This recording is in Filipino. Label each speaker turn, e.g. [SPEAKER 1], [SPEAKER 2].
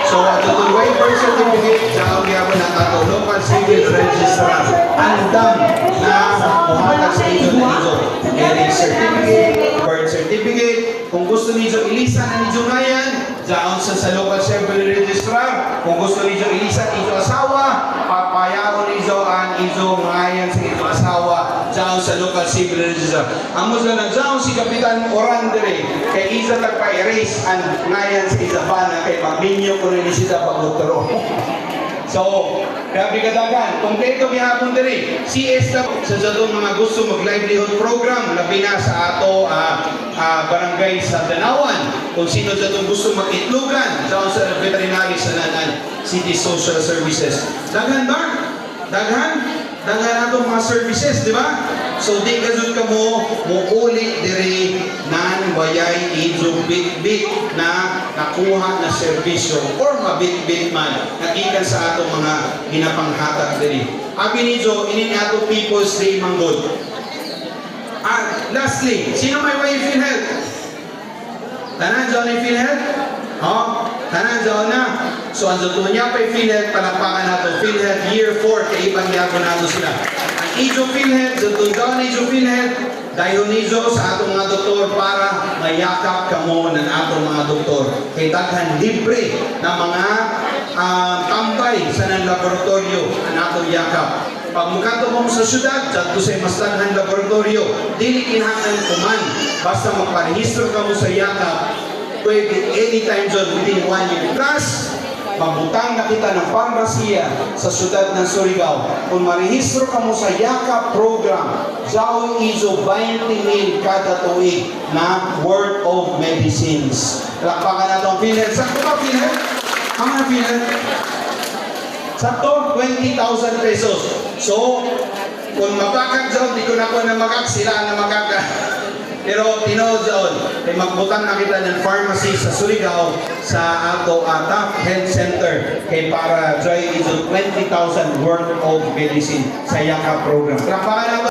[SPEAKER 1] So, atutong way birth certificate, sa gyapon na ato local civil registrar. Andam na muhatag sa inyo na ito. Marriage certificate, birth certificate. Kung gusto niyo ilisa na niyo ngayon, diyan sa local civil registrar. Kung gusto niyo ilisa niyo asawa, papayaon niyo ang inyong ngayon sa inyong asawa diyan sa local civil registrar. Amo sa diyan si Kapitan Orandre kay isa tagpa-erase ang ngayon sa Isabana kay pagminyo ko rin siya pagdoktoro. So, grabe kadagan. Kung dito gihapon diri, CS na sa jadong mga gusto mag-livelihood program, labi na sa ato barangay sa Danawan. Kung sino jadong gusto mag-itlugan, sa veterinary sa Nanan City Social Services. Daghan ba? Daghan atong mga services, di ba? So, di gazon ka mo uli diri nan bayay inyong bit-bit na nakuha na serbisyo or mabit-bit man nagikan sa atong mga ginapanghatag diri. Abi niyo, ini ato People's Day manggod. Lastly, sino may way PhilHealth? Tanan dyan yung PhilHealth? Tanan dyan na. So, ang dyan niya pa yung PhilHealth, palakpakan nato. PhilHealth Year 4, kay ibang yapo nato sila. Ang ijo PhilHealth, dyan dyan ijo PhilHealth, dahil nijo sa atong mga doktor para mayakap kamo ng atong mga doktor. Kay daghan libre na mga tambay sa ng laboratorio ang atong yakap. Pag mukato mo sa syudad, dyan sa mas daghang laboratorio, dili kinahanglan kuman. Basta magparehistro ka mo sa yakap, pwede anytime dyan within 1 year. Plus, mabutang na kita ng parmasiya sa syudad ng Surigao. Kung marehistro ka mo sa yakap program, dyan iso 20,000 kada tuig na worth of medicines. Lakpakan na itong PhilHealth. Sakto ba PhilHealth? Ang mga PhilHealth? Sakto, 20,000 pesos. So, kung mapakag dyan, di ko na po na makak, sila na makaka. Pero tinood dyan, ay magbutang na kita ng pharmacy sa Surigao sa ato Top Health Center kay para dry is 20,000 worth of medicine sa YAKA program. Trapakan nato.